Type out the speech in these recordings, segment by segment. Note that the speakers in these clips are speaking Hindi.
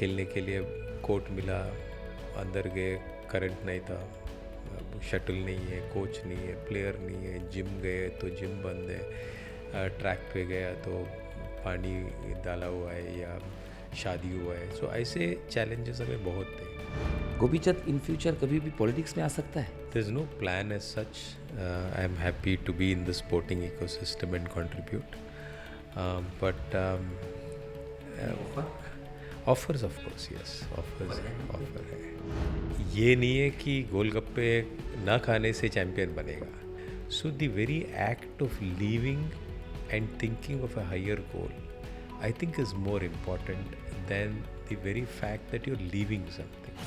खेलने के लिए कोर्ट मिला, अंदर गए, करंट नहीं था, शटल नहीं है, कोच नहीं है, प्लेयर नहीं है, जिम गए तो जिम बंद है, ट्रैक पे गया तो पानी डाला हुआ है या शादी हुआ है. सो ऐसे चैलेंजेस हमें बहुत थे. गोपीचंद इन फ्यूचर कभी भी पॉलिटिक्स में आ सकता है? There's no plan as such. I am happy to be in the sporting ecosystem and contribute. But offers, of course, yes. Offers है. ये नहीं है कि गोलगप्पे ना खाने से चैम्पियन बनेगा. So the very act of leaving and thinking of a higher goal, I think, is more important than the very fact that you're leaving something.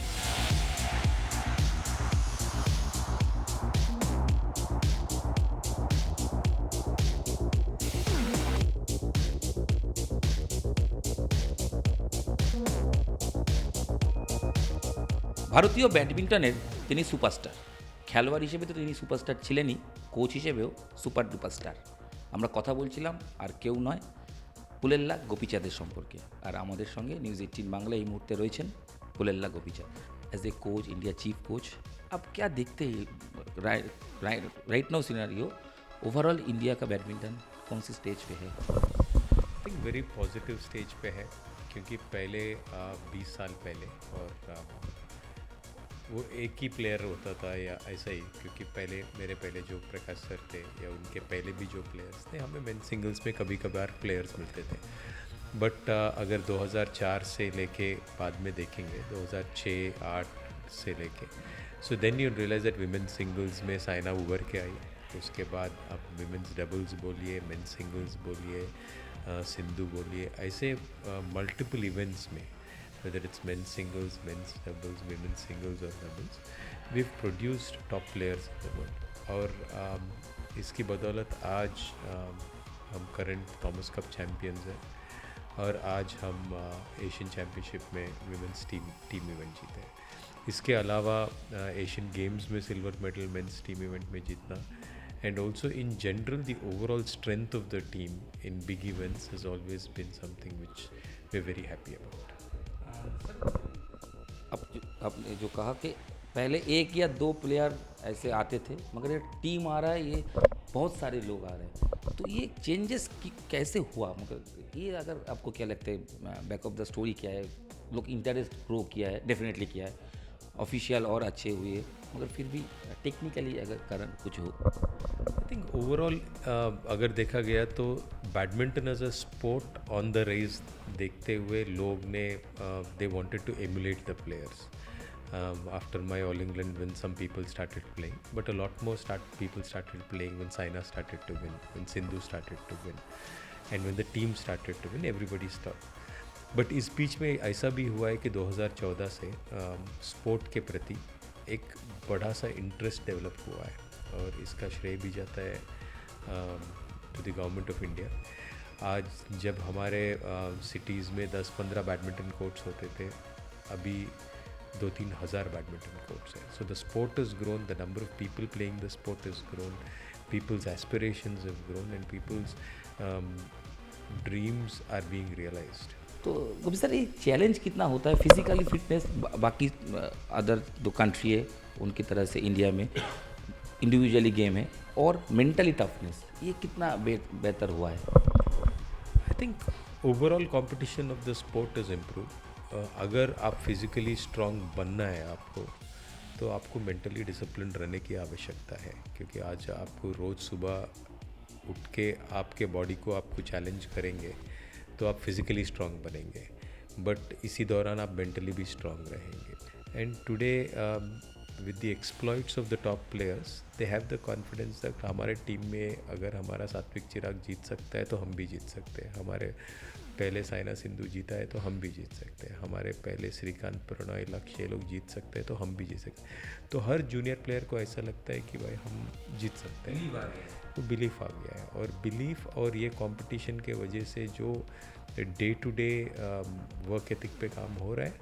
ভারতীয় ব্যাডমিন্টনের তিনি সুপারস্টার। খেলোয়াড় হিসেবে তো তিনি সুপারস্টার ছিলেনই, কোচ হিসেবেও সুপার ডুপারস্টার। আমরা কথা বলছিলাম আর কেউ নয়, পুলেল্লা গোপীচাঁদের সম্পর্কে। আর আমাদের সঙ্গে নিউজ 18 বাংলা এই মুহূর্তে রয়েছেন Pullela Gopichand. As a coach, India chief coach, आप क्या देखते हैं right now scenario, overall India का बैडमिंटन कौन सी स्टेज पे है? I think very positive stage पे है, क्योंकि पहले 20 साल पहले और वो एक ही प्लेयर होता था या ऐसा ही, क्योंकि मेरे पहले जो प्रकाश सर थे या उनके पहले भी जो प्लेयर्स थे, हमें मेन सिंगल्स में कभी कभार प्लेयर्स मिलते थे. बट अगर 2004 से लेके बाद में देखेंगे, 2006-8 से लेके, so then you realise that women singles में साइना उभर के आई. उसके बाद आप विमेंस डबल्स बोलिए, मेन सिंगल्स बोलिए, सिंधु बोलिए, ऐसे मल्टीपल इवेंट्स में, whether it's men's singles, men's doubles, women's singles or doubles, we've produced top players in the world. और इसकी बदौलत आज हम करंट थॉमस कप चैम्पियंस हैं, और आज हम एशियन चैम्पियनशिप में विमेंस टीम इवेंट जीते हैं. इसके अलावा एशियन गेम्स में silver medal men's team event में जीतना, and also in general the overall strength of the team in big events has always been something which we're very happy about. आपने जो कहा कि पहले एक या दो प्लेयर ऐसे आते थे, मगर ये टीम आ रहा है, ये बहुत सारे लोग आ रहे हैं, तो ये चेंजेस कैसे हुआ? मगर ये अगर आपको क्या लगता है, बैक ऑफ द स्टोरी क्या है? लोग इंटरेस्ट ग्रो किया है, डेफिनेटली किया है, ऑफिशियल और अच्छे हुए, मगर फिर भी टेक्निकली अगर कारण कुछ हो? आई थिंक ओवरऑल अगर देखा गया तो badminton as a sport on the race देखते हुए लोग ने they wanted to emulate the players. After my All England win, some people started playing, but a lot more people started playing when Saina started to win, when Sindhu started to win, and when the team started to win, everybody stopped. But इस बीच में ऐसा भी हुआ है कि 2014 से स्पोर्ट के प्रति एक बड़ा सा इंटरेस्ट डेवलप हुआ है, और इसका श्रेय भी जाता है to the government of India. आज जब हमारे सिटीज़ में 10-15 बैडमिंटन कोर्ट्स होते थे, अभी 2-3 हज़ार बैडमिंटन कोर्ट्स हैं. So the sport is grown, the number of people playing the sport is grown, people's aspirations have grown, and people's dreams are being realised. तो गोपी सर, ये चैलेंज कितना होता है फिजिकली फिटनेस? बाकी अदर जो कंट्री है उनकी तरह से इंडिया में इंडिविजुअली गेम है, और मेंटली टफनेस, ये कितना बेहतर हुआ है? I think overall competition of the sport is improve. अगर आप फिज़िकली स्ट्रांग बनना है आपको, तो आपको मेंटली डिसिप्लिन रहने की आवश्यकता है, क्योंकि आज आपको रोज़ सुबह उठ के आपके बॉडी को आपको चैलेंज करेंगे तो आप फिज़िकली स्ट्रांग बनेंगे, बट इसी दौरान आप मेंटली भी स्ट्रांग रहेंगे. And today with the exploits of the top players, they have the confidence that हमारे टीम में अगर हमारा सात्विक चिराग जीत सकता है तो हम भी जीत सकते हैं, हमारे पहले साइना सिंधु जीता है तो हम भी जीत सकते हैं, हमारे पहले श्रीकांत, प्रणय, लक्ष्य लोग जीत सकते हैं तो हम भी जीत सकते हैं. तो हर जूनियर प्लेयर को ऐसा लगता है कि भाई हम जीत सकते हैं, तो बिलीफ आ गया है. और बिलीफ और ये कंपटीशन के वजह से जो day to day work ethic पे काम हो रहा है,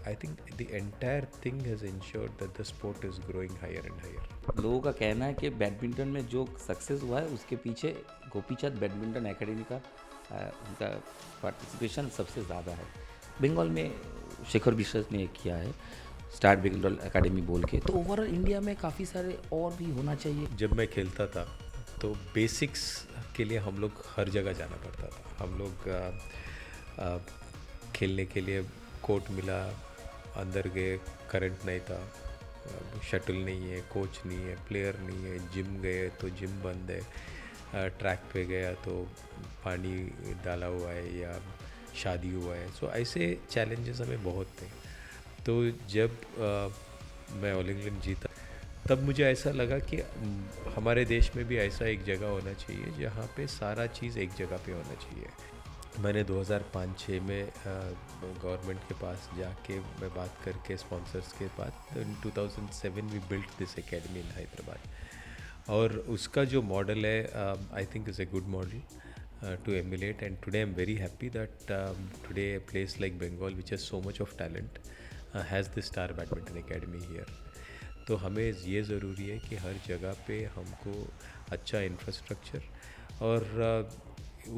I think the entire thing has ensured that the sport is growing higher and higher. लोगों का कहना है कि बैडमिंटन में जो सक्सेस हुआ है उसके पीछे गोपीचंद बैडमिंटन एकेडमी का उनका पार्टिसिपेशन सबसे ज़्यादा है. बंगाल में शेखर विश्वास ने किया है स्टार बेंगल एकेडमी बोल के, तो ओवरऑल इंडिया में काफ़ी सारे और भी होना चाहिए। जब मैं खेलता था तो बेसिक्स के लिए हम लोग हर जगह जाना पड़ता था। हम लोग खेलने के लिए कोर्ट मिला, अंदर गए, करंट नहीं था, शटल नहीं है, कोच नहीं है, प्लेयर नहीं है, जिम गए तो जिम बंद है, ट्रैक पे गया तो पानी डाला हुआ है या शादी हुआ है। सो ऐसे चैलेंजेस हमें बहुत थे। तो जब मैं ऑल इंग्लैंड जीता तब मुझे ऐसा लगा कि हमारे देश में भी ऐसा एक जगह होना चाहिए जहाँ पे सारा चीज़ एक जगह पे होना चाहिए। मैंने 2005-06 में गवर्नमेंट के पास जाके मैं बात करके स्पॉन्सर्स के पास इन 2007 we built this academy in Hyderabad. और उसका जो मॉडल है I think is a good model to emulate, and today I'm very happy that today a place like Bengal which has so much of talent has the Star Badminton Academy here. तो हमें ये ज़रूरी है कि हर जगह पे हमको अच्छा इंफ्रास्ट्रक्चर और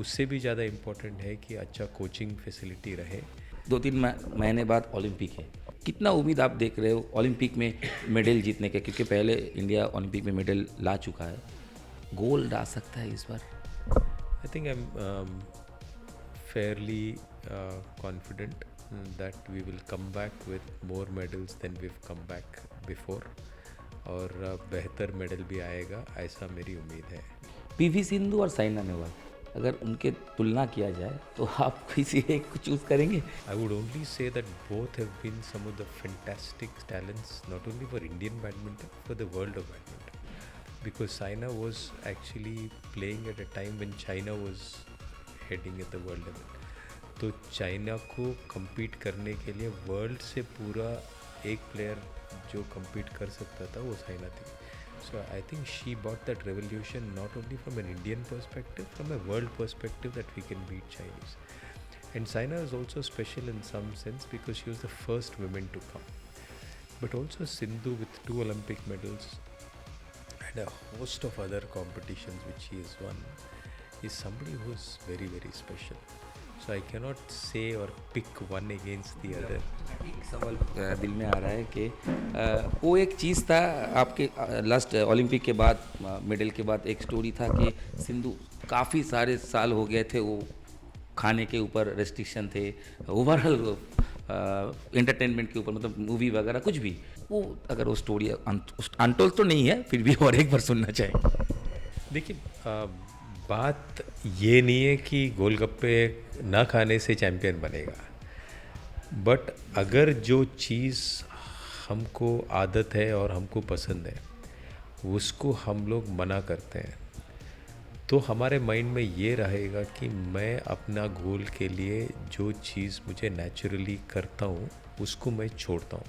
उससे भी ज़्यादा इम्पोर्टेंट है कि अच्छा कोचिंग फैसिलिटी रहे। 2-3 महीने बाद ओलंपिक है, कितना उम्मीद आप देख रहे हो ओलंपिक में मेडल जीतने के? क्योंकि पहले इंडिया ओलंपिक में मेडल ला चुका है, गोल्ड आ सकता है इस बार? I think I'm fairly confident that we will come back with more medals than we've come back before, और बेहतर मेडल भी आएगा ऐसा मेरी उम्मीद है। पीवी सिंधु और साइना नेहवाल, अगर उनके तुलना किया जाए तो आप किसी एक को चूज़ करेंगे? I would only say that both have been some of the fantastic talents, not only for Indian badminton, for the world of badminton. Because Saina was actually playing at a time when China was heading at the world level. तो चाइना को compete करने के लिए वर्ल्ड से पूरा एक प्लेयर जो compete कर सकता था वो साइना थी। So I think she brought that revolution not only from an Indian perspective, from a world perspective that we can beat Chinese. And Saina is also special in some sense because she was the first woman to come. But also Sindhu with 2 Olympic medals and a host of other competitions which he has won is somebody who is very very special. So I cannot say or pick one against the other. एक सवाल दिल में आ रहा है कि वो एक चीज़ था आपके लास्ट ओलंपिक के बाद, मेडल के बाद एक स्टोरी था कि सिंधु काफ़ी सारे साल हो गए थे, वो खाने के ऊपर रेस्ट्रिक्शन थे, ओवरऑल एंटरटेनमेंट के ऊपर, मतलब मूवी वगैरह कुछ भी, वो अगर वो स्टोरी अनटोल्ड तो नहीं है, फिर भी और एक बार सुनना चाहेंगे। देखिए बात ये नहीं है कि गोलगप्पे ना खाने से चैम्पियन बनेगा, बट अगर जो चीज़ हमको आदत है और हमको पसंद है उसको हम लोग मना करते हैं तो हमारे माइंड में ये रहेगा कि मैं अपना गोल के लिए जो चीज़ मुझे नेचुरली करता हूँ उसको मैं छोड़ता हूँ।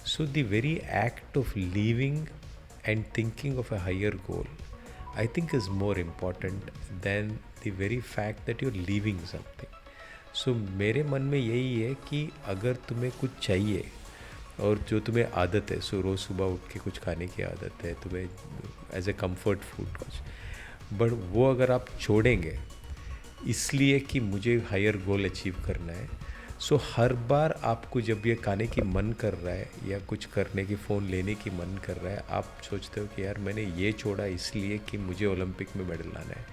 So the very act of leaving and thinking of a higher goal I think is more important than the very fact that you're leaving something. So मेरे मन में यही है कि अगर तुम्हें कुछ चाहिए और जो तुम्हें आदत है, सो रोज़ सुबह उठ के कुछ खाने की आदत है तुम्हें एज ए कंफर्ट फूड कुछ, बट वो अगर आप छोड़ेंगे इसलिए कि मुझे हायर गोल अचीव करना है, सो हर बार आपको जब ये खाने की मन कर रहा है या कुछ करने की फ़ोन लेने की मन कर रहा है, आप सोचते हो कि यार मैंने ये छोड़ा इसलिए कि मुझे ओलंपिक में मेडल लाना है।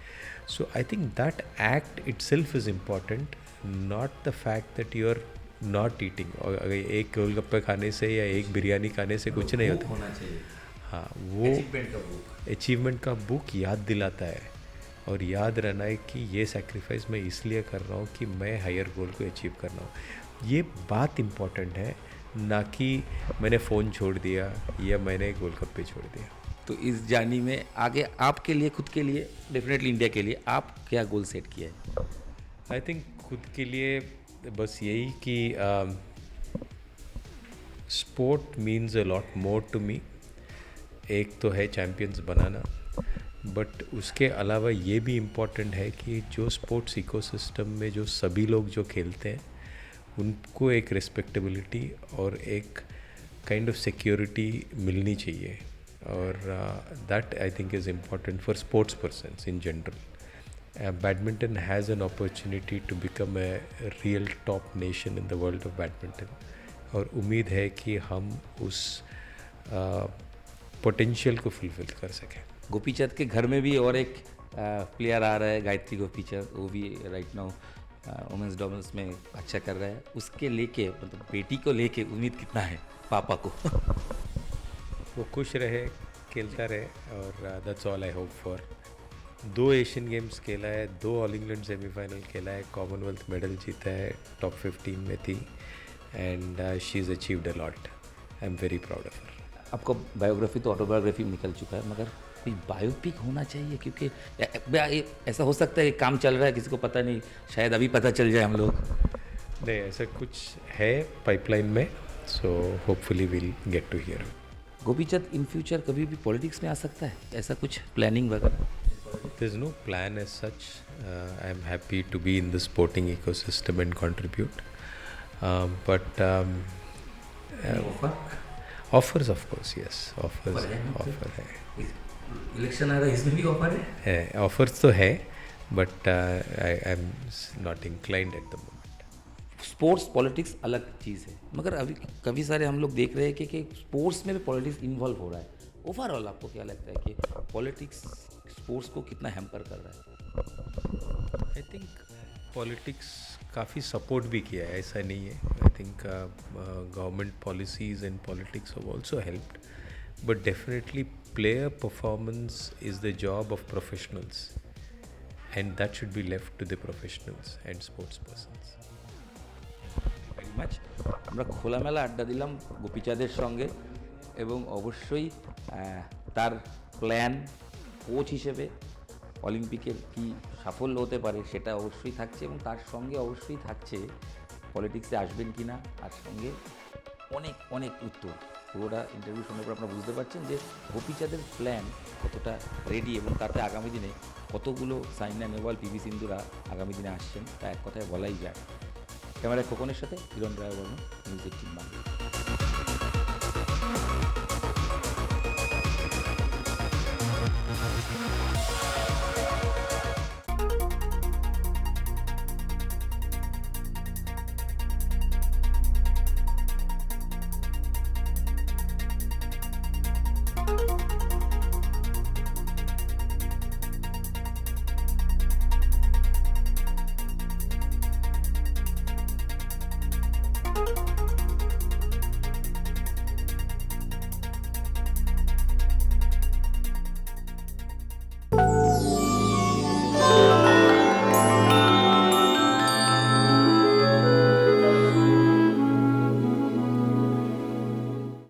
So I think that act itself is important, not the fact that you are not eating. और अगर एक गोलगप्पे खाने से या एक बिरयानी खाने से कुछ नहीं होता, होना चाहिए। हाँ वो अचीवमेंट का बुक याद दिलाता है और याद रहना है कि ये सैक्रिफाइस मैं इसलिए कर रहा हूँ कि मैं हायर गोल को अचीव करना हूँ। ये बात इम्पॉर्टेंट है, ना कि मैंने फ़ोन छोड़ दिया या मैंने गोलगप्पे छोड़ दिया। तो इस जर्नी में आगे आपके लिए, खुद के लिए, डेफिनेटली इंडिया के लिए आप क्या गोल सेट किया है? आई थिंक खुद के लिए बस यही कि sport means a lot more to me. एक तो है चैम्पियंस बनाना, बट उसके अलावा ये भी इम्पॉर्टेंट है कि जो स्पोर्ट्स इकोसिस्टम में जो सभी लोग जो खेलते हैं उनको एक रिस्पेक्टेबिलिटी और एक काइंड ऑफ सिक्योरिटी मिलनी चाहिए, और that I think is important for sports persons in general. badminton has an opportunity to become a real top nation in the world of badminton. और उम्मीद है कि हम उस पोटेंशियल को फुलफिल कर सकें. गोपीचंद के घर में भी और एक प्लेयर आ रहा है, गायत्री गोपीचंद, वो भी राइट नाउ वुमेंस डबल्स में अच्छा कर रहा है. उसके लेके मतलब बेटी को लेके उम्मीद कितना है पापा को? वो खुश रहे, खेलता रहे, और that's all I hope for. 2 Asian games खेला है, 2 ऑल इंग्लैंड सेमीफाइनल खेला है, कॉमनवेल्थ मेडल जीता है, टॉप 15 में थी, and she is achieved a lot. I am very proud of her. आपका बायोग्राफी तो ऑटोबायोग्राफी में निकल चुका है, मगर कोई बायोपिक होना चाहिए, क्योंकि ऐसा हो सकता है काम चल रहा है, किसी को पता नहीं, शायद अभी पता चल जाए हम लोग. नहीं, ऐसा कुछ है पाइपलाइन में, so hopefully will get to hear. Gopichand in future कभी भी पॉलिटिक्स में आ सकता है, ऐसा कुछ प्लानिंग वगैरह? There's no plan as such. I'm happy to be in the sporting ecosystem and contribute. But offers, of course, yes. Offers, offer है. इलेक्शन आ रहा है, इसमें भी ऑफर है? Offers तो है, but I'm not inclined at the moment. Sports politics अलग चीज़ है, मगर अभी काफ़ी सारे हम लोग देख रहे हैं कि स्पोर्ट्स में भी पॉलिटिक्स इन्वॉल्व हो रहा है. ओवरऑल आपको क्या लगता है कि पॉलिटिक्स स्पोर्ट्स को कितना हैम्पर कर रहा है? आई थिंक पॉलिटिक्स काफ़ी सपोर्ट भी किया है, ऐसा नहीं है. I think government policies and politics have also helped, but definitely player performance is the job of professionals, and that should be left to the professionals and sports persons. Very much. আমরা খোলামেলা আড্ডা দিলাম গোপীচাঁদের সঙ্গে, এবং অবশ্যই তার প্ল্যান কোচ হিসেবে অলিম্পিকের কী সাফল্য হতে পারে সেটা অবশ্যই থাকছে, এবং তার সঙ্গে অবশ্যই থাকছে পলিটিক্সে আসবেন কি না, আর সঙ্গে অনেক অনেক উত্তর. পুরোটা ইন্টারভিউ শোনার পর আপনারা বুঝতে পারছেন যে গোপীচাঁদের প্ল্যান কতটা রেডি, এবং তাতে আগামী দিনে কতগুলো সাইনা নেহওয়াল, পিভি সিন্ধুরা আগামী দিনে আসছেন তা এক কথায় বলাই যায়. ক্যামেরায় খোকনের সাথে হিরণ রায় বর্মন, নিউজ 18 বাংলা.